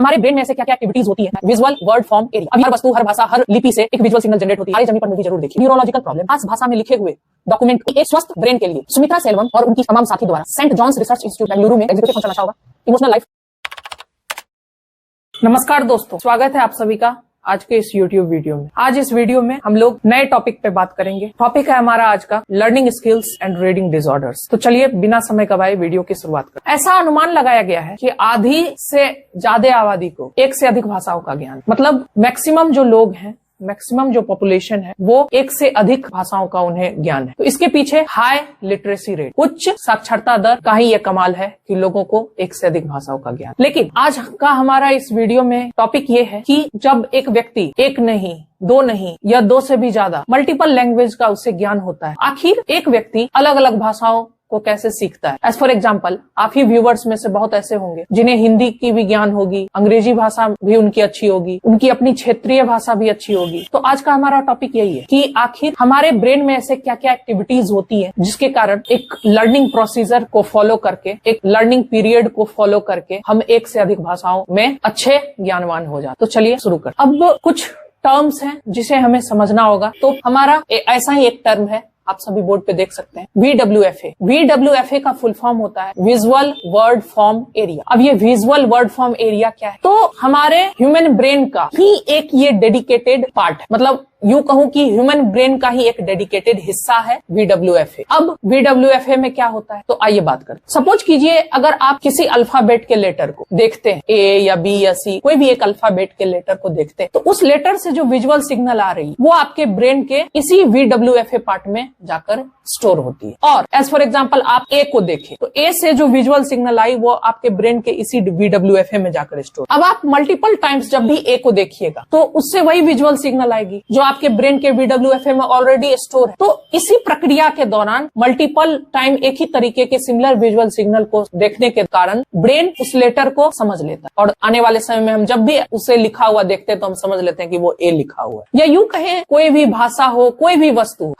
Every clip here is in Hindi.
हमारे ब्रेन में ऐसे क्या क्या एक्टिविटीज होती है। Visual, word, form, area. अभी हर वस्तु, हर भाषा, हर लिपि से एक विजुअल सिग्नल जनरेट होती है। हमारी जमीन पर मूवी जरूर देखिए। न्यूरोलॉजिकल प्रॉब्लम, खास भाषा में लिखे हुए डॉक्यूमेंट एक स्वस्थ ब्रेन के लिए सुमित्रा सेल्वम और उनकी तमाम साथी द्वारा Saint John's research institute Bengaluru में एग्जीक्यूटिव फंक्शन अच्छा होगा। Emotional life. नमस्कार दोस्तों, स्वागत है आप सभी का आज के इस YouTube वीडियो में। आज इस वीडियो में हम लोग नए टॉपिक पे बात करेंगे। टॉपिक है हमारा आज का learning skills and reading disorders. तो चलिए बिना समय गवाए वीडियो की शुरुआत करें। ऐसा अनुमान लगाया गया है कि आधी से ज्यादा आबादी को एक से अधिक भाषाओं का ज्ञान, मतलब मैक्सिमम जो लोग हैं, मैक्सिमम जो पॉपुलेशन है वो एक से अधिक भाषाओं का उन्हें ज्ञान है। तो इसके पीछे हाई लिटरेसी रेट, उच्च साक्षरता दर का ही ये कमाल है कि लोगों को एक से अधिक भाषाओं का ज्ञान। लेकिन आज का हमारा इस वीडियो में टॉपिक ये है कि जब एक व्यक्ति एक नहीं, दो नहीं या दो से भी ज्यादा मल्टीपल लैंग्वेज का उसे ज्ञान होता है, आखिर एक व्यक्ति अलग अलग भाषाओं को कैसे सीखता है। एज फॉर एग्जाम्पल, आप ही व्यूवर्स में से बहुत ऐसे होंगे जिन्हें हिंदी की भी ज्ञान होगी, अंग्रेजी भाषा भी उनकी अच्छी होगी, उनकी अपनी क्षेत्रीय भाषा भी अच्छी होगी। तो आज का हमारा टॉपिक यही है कि आखिर हमारे ब्रेन में ऐसे क्या क्या एक्टिविटीज होती है जिसके कारण एक लर्निंग प्रोसीजर को फॉलो करके, एक लर्निंग पीरियड को फॉलो करके हम एक से अधिक भाषाओं में अच्छे ज्ञानवान हो जाते। तो चलिए शुरू कर। अब कुछ टर्म्स हैं जिसे हमें समझना होगा। तो हमारा ऐसा ही एक टर्म है, आप सभी बोर्ड पे देख सकते हैं, VWFA। VWFA का फुल फॉर्म होता है विजुअल वर्ड फॉर्म एरिया। अब ये विजुअल वर्ड फॉर्म एरिया क्या है? तो हमारे ह्यूमन ब्रेन का ही एक ये डेडिकेटेड पार्ट है, मतलब यूं कहूं कि ह्यूमन ब्रेन का ही एक डेडिकेटेड हिस्सा है VWFA। अब VWFA में क्या होता है, तो आइए बात करें। सपोज कीजिए अगर आप किसी अल्फाबेट के लेटर को देखते हैं, A या B या C, कोई भी एक अल्फाबेट के लेटर को देखते हैं, तो उस लेटर से जो विजुअल सिग्नल आ रही है वो आपके ब्रेन के इसी VWFA पार्ट में जाकर स्टोर होती है। और एज फॉर एग्जाम्पल आप A को देखें तो A से जो विजुअल सिग्नल आई वो आपके ब्रेन के इसी VWFA में जाकर स्टोर। अब आप मल्टीपल टाइम्स जब भी A को देखिएगा तो उससे वही विजुअल सिग्नल आएगी जो आपके ब्रेन के VWFA में ऑलरेडी स्टोर है। तो इसी प्रक्रिया के दौरान मल्टीपल टाइम एक ही तरीके के सिमिलर विजुअल सिग्नल को देखने के कारण ब्रेन उस लेटर को समझ लेता है और आने वाले समय में हम जब भी उसे लिखा हुआ देखते हैं तो हम समझ लेते हैं कि वो A लिखा हुआ है। या यूं कहें, कोई भी भाषा हो, कोई भी वस्तु,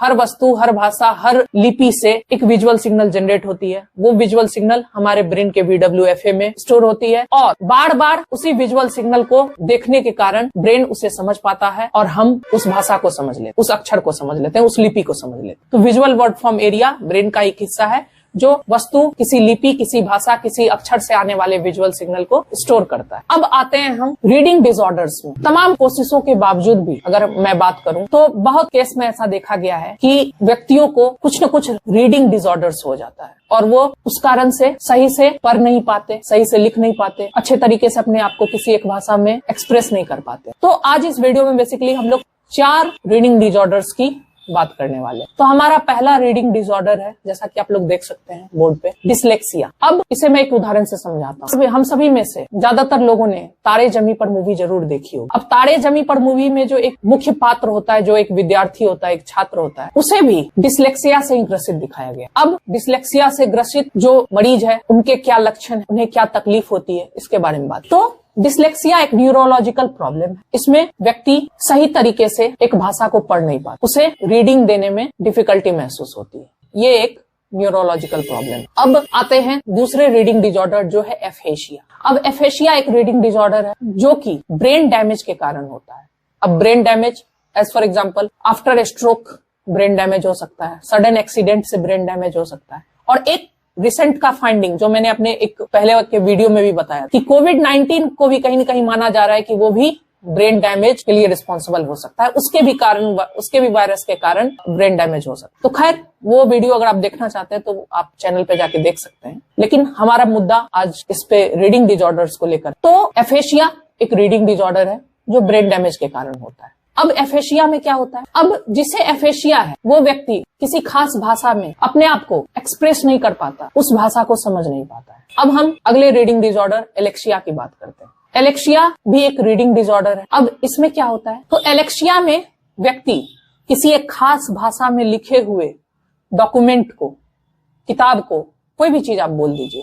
हर भाषा, हर लिपि से एक विजुअल सिग्नल जनरेट होती है। वो विजुअल सिग्नल हमारे ब्रेन के VWFA में स्टोर होती है और बार बार उसी विजुअल सिग्नल को देखने के कारण ब्रेन उसे समझ पाता है और हम उस भाषा को समझ लेते, उस अक्षर को समझ लेते हैं, उस लिपि को समझ लेते हैं। तो visual word form area brain का एक हिस्सा है जो वस्तु, किसी लिपि, किसी भाषा, किसी अक्षर से आने वाले विजुअल सिग्नल को स्टोर करता है। अब आते हैं हम रीडिंग डिसऑर्डर्स में। तमाम कोशिशों के बावजूद भी अगर मैं बात करूं तो बहुत केस में ऐसा देखा गया है कि व्यक्तियों को कुछ न कुछ रीडिंग डिसऑर्डर्स हो जाता है और वो उस कारण से सही से पढ़ नहीं पाते, सही से लिख नहीं पाते, अच्छे तरीके से अपने आप को किसी एक भाषा में एक्सप्रेस नहीं कर पाते। तो आज इस वीडियो में बेसिकली हम लोग 4 रीडिंग डिसऑर्डर्स की बात करने वाले। तो हमारा पहला रीडिंग डिसऑर्डर है, जैसा कि आप लोग देख सकते हैं बोर्ड पे, डिसलेक्सिया। अब इसे मैं एक उदाहरण से समझाता हूँ। हम सभी में से ज्यादातर लोगों ने तारे जमी पर मूवी जरूर देखी होगी। अब तारे जमी पर मूवी में जो एक मुख्य पात्र होता है, जो एक विद्यार्थी होता है, एक छात्र होता है, उसे भी डिसलेक्सिया से ही ग्रसित दिखाया गया। अब डिसलेक्सिया से ग्रसित जो मरीज है उनके क्या लक्षण है, उन्हें क्या तकलीफ होती है, इसके बारे में बात। तो डिसलेक्सिया एक न्यूरोलॉजिकल प्रॉब्लम है। इसमें व्यक्ति सही तरीके से एक भाषा को पढ़ नहीं पाता, उसे रीडिंग देने में डिफिकल्टी महसूस होती है। ये एक न्यूरोलॉजिकल प्रॉब्लम है। अब आते हैं दूसरे रीडिंग डिसऑर्डर जो है एफेशिया। अब एफेशिया एक रीडिंग डिसऑर्डर है जो कि ब्रेन डैमेज के कारण होता है। अब brain damage, as for example, after a stroke brain damage हो सकता है, सडन एक्सीडेंट से ब्रेन डैमेज हो सकता है। और एक रिसेंट का फाइंडिंग जो मैंने अपने एक पहले के वीडियो में भी बताया कि कोविड-19 को भी कहीं न कहीं माना जा रहा है कि वो भी ब्रेन डैमेज के लिए रिस्पॉन्सिबल हो सकता है। उसके भी वायरस के कारण ब्रेन डैमेज हो सकता है। तो खैर, वो वीडियो अगर आप देखना चाहते हैं तो आप चैनल पे जाके देख सकते हैं। लेकिन हमारा मुद्दा आज इस पे रीडिंग डिसऑर्डर्स को लेकर। तो एफेशिया एक रीडिंग डिसऑर्डर है जो ब्रेन डैमेज के कारण होता है। अब एफेशिया में क्या होता है? अब जिसे एफेशिया है वो व्यक्ति किसी खास भाषा में अपने आप को एक्सप्रेस नहीं कर पाता, उस भाषा को समझ नहीं पाता है। अब हम अगले रीडिंग डिसऑर्डर एलेक्सिया की बात करते हैं। एलेक्सिया भी एक रीडिंग डिसऑर्डर है। अब इसमें क्या होता है? तो एलेक्सिया में व्यक्ति किसी एक खास भाषा में लिखे हुए डॉक्यूमेंट को, किताब को, कोई भी चीज आप बोल दीजिए,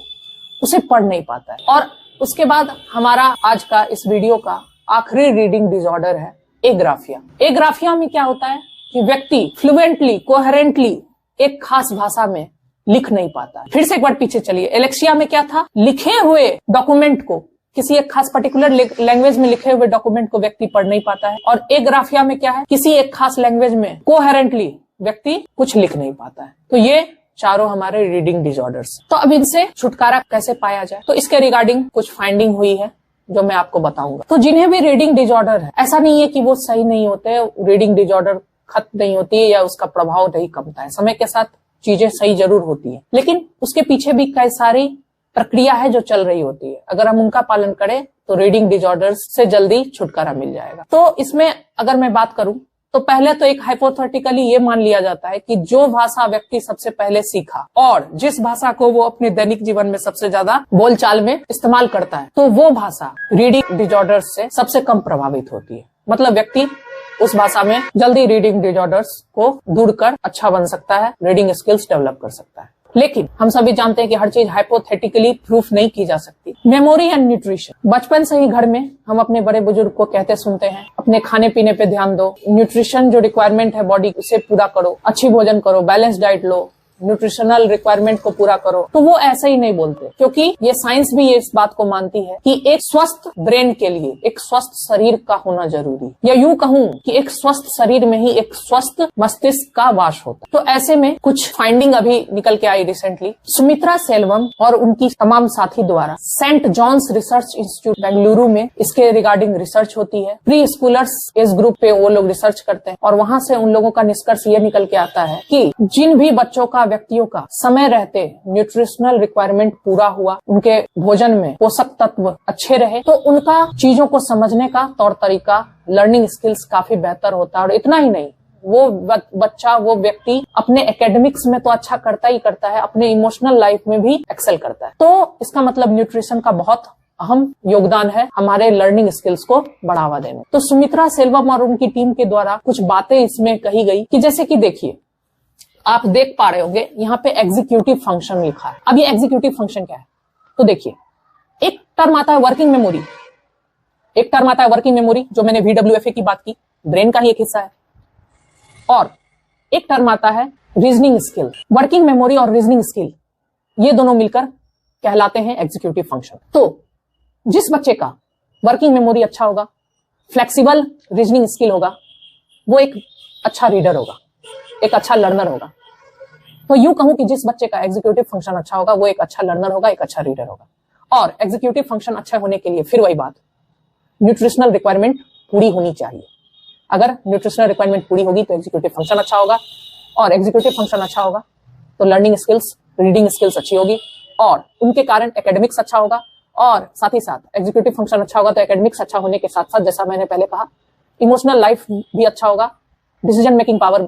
उसे पढ़ नहीं पाता है। और उसके बाद हमारा आज का इस वीडियो का आखिरी रीडिंग डिसऑर्डर है एग्राफिया। एग्राफिया में क्या होता है कि व्यक्ति फ्लुएंटली, कोहेरेंटली एक खास भाषा में लिख नहीं पाता। फिर से एक बार पीछे चलिए, एलेक्सिया में क्या था? लिखे हुए डॉक्यूमेंट को किसी एक खास पर्टिकुलर लैंग्वेज में लिखे हुए डॉक्यूमेंट को व्यक्ति पढ़ नहीं पाता है, और एग्राफिया में क्या है, किसी एक खास लैंग्वेज में कोहेरेंटली व्यक्ति कुछ लिख नहीं पाता है। तो ये चारों हमारे रीडिंग डिसऑर्डर्स। तो अब इनसे छुटकारा कैसे पाया जाए, तो इसके रिगार्डिंग कुछ फाइंडिंग हुई है जो मैं आपको बताऊंगा। तो जिन्हें भी रीडिंग डिसऑर्डर है, ऐसा नहीं है कि वो सही नहीं होते, रीडिंग डिसऑर्डर खत्म नहीं होती है या उसका प्रभाव नहीं कमता है। समय के साथ चीजें सही जरूर होती है, लेकिन उसके पीछे भी कई सारी प्रक्रिया है जो चल रही होती है। अगर हम उनका पालन करें तो रीडिंग डिसऑर्डर्स से जल्दी छुटकारा मिल जाएगा। तो इसमें अगर मैं बात करूं तो पहले तो एक हाइपोथेटिकली ये मान लिया जाता है कि जो भाषा व्यक्ति सबसे पहले सीखा और जिस भाषा को वो अपने दैनिक जीवन में सबसे ज्यादा बोलचाल में इस्तेमाल करता है, तो वो भाषा रीडिंग डिसऑर्डर्स से सबसे कम प्रभावित होती है। मतलब व्यक्ति उस भाषा में जल्दी रीडिंग डिसऑर्डर्स को दूर कर अच्छा बन सकता है, रीडिंग स्किल्स डेवलप कर सकता है। लेकिन हम सभी जानते हैं कि हर चीज हाइपोथेटिकली प्रूफ नहीं की जा सकती। मेमोरी एंड न्यूट्रिशन, बचपन से ही घर में हम अपने बड़े बुजुर्ग को कहते सुनते हैं, अपने खाने पीने पे ध्यान दो, न्यूट्रिशन जो रिक्वायरमेंट है बॉडी उसे पूरा करो, अच्छी भोजन करो, बैलेंस डाइट लो, न्यूट्रिशनल रिक्वायरमेंट को पूरा करो। तो वो ऐसे ही नहीं बोलते, क्योंकि ये साइंस भी ये इस बात को मानती है कि एक स्वस्थ ब्रेन के लिए एक स्वस्थ शरीर का होना जरूरी, या यूं कहूं कि एक स्वस्थ शरीर में ही एक स्वस्थ मस्तिष्क का वास होता। तो ऐसे में कुछ फाइंडिंग अभी निकल के आई रिसेंटली, सुमित्रा सेल्वम और उनकी तमाम साथी द्वारा Saint John's research institute Bengaluru में इसके रिगार्डिंग रिसर्च होती है। प्री स्कूलर्स एज ग्रुप पे वो लोग रिसर्च करते हैं और वहां से उन लोगों का निष्कर्ष ये निकल के आता है कि जिन भी बच्चों का, व्यक्तियों का समय रहते न्यूट्रिशनल रिक्वायरमेंट पूरा हुआ, उनके भोजन में पोषक तत्व अच्छे रहे, तो उनका चीजों को समझने का तौर तरीका, लर्निंग स्किल्स काफी बेहतर होता है। और इतना ही नहीं, वो बच्चा, वो व्यक्ति अपने एकेडमिक्स में तो अच्छा करता ही करता है, अपने इमोशनल लाइफ में भी एक्सेल करता है। तो इसका मतलब न्यूट्रिशन का बहुत अहम योगदान है हमारे लर्निंग स्किल्स को बढ़ावा देने। तो सुमित्रा सेल्वम और उनकी टीम के द्वारा कुछ बातें इसमें कही गई कि जैसे कि देखिए, आप देख पा रहे होंगे यहाँ पे एग्जीक्यूटिव फंक्शन लिखा है। अब ये एग्जीक्यूटिव फंक्शन क्या है, तो देखिए, एक टर्म आता है वर्किंग मेमोरी, एक टर्म आता है वर्किंग मेमोरी जो मैंने VWFA की बात की, ब्रेन का ही एक हिस्सा है, और एक टर्म आता है रीजनिंग स्किल। वर्किंग मेमोरी और रीजनिंग स्किल ये दोनों मिलकर कहलाते हैं एग्जीक्यूटिव फंक्शन। तो जिस बच्चे का वर्किंग मेमोरी अच्छा होगा, फ्लेक्सिबल रीजनिंग स्किल होगा, वो एक अच्छा रीडर होगा, एक अच्छा लर्नर होगा। तो यूं कहूं कि जिस बच्चे का एग्जीक्यूटिव फंक्शन अच्छा होगा, वो एक अच्छा लर्नर होगा, एक अच्छा रीडर होगा। और एग्जीक्यूटिव फंक्शन अच्छा होने के लिए फिर वही बात, न्यूट्रिशनल रिक्वायरमेंट पूरी होनी चाहिए। अगर न्यूट्रिशनल रिक्वायरमेंट पूरी होगी तो एग्जीक्यूटिव फंक्शन अच्छा होगा, और एग्जीक्यूटिव फंक्शन अच्छा होगा तो लर्निंग स्किल्स, रीडिंग स्किल्स अच्छी होगी, और उनके कारण एकेडमिक्स अच्छा होगा। और साथ ही साथ एग्जीक्यूटिव फंक्शन अच्छा होगा तो एकेडमिक्स अच्छा होने के साथ साथ, जैसा मैंने पहले कहा, इमोशनल लाइफ भी अच्छा होगा, डिसीजन मेकिंग पावर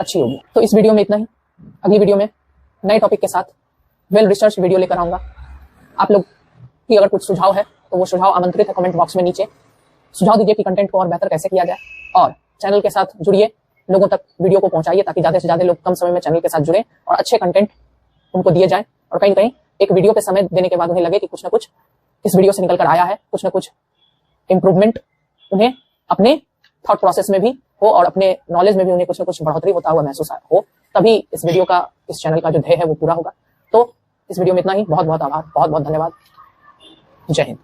अच्छी होगी। तो इस वीडियो में इतना ही। अगली वीडियो में नए टॉपिक के साथ वेल रिसर्च वीडियो लेकर आऊंगा। आप लोग की अगर कुछ सुझाव है तो वो सुझाव आमंत्रित है कमेंट बॉक्स में नीचे। सुझाव दीजिए कि कंटेंट को और बेहतर कैसे किया जाए, और चैनल के साथ जुड़िए, लोगों तक वीडियो को पहुंचाइए ताकि ज्यादा से ज्यादा लोग कम समय में चैनल के साथ जुड़े और अच्छे कंटेंट उनको दिए जाए। और कहीं कहीं एक वीडियो पे समय देने के बाद उन्हें लगे कि कुछ ना कुछ इस वीडियो से निकल कर आया है, कुछ ना कुछ इंप्रूवमेंट उन्हें अपने थॉट प्रोसेस में भी हो और अपने नॉलेज में भी उन्हें कुछ ना कुछ बढ़ोतरी होता हुआ महसूस हो, तभी इस वीडियो का, इस चैनल का जो ध्येय है वो पूरा होगा। तो इस वीडियो में इतना ही। बहुत बहुत आभार, बहुत बहुत धन्यवाद। जय हिंद।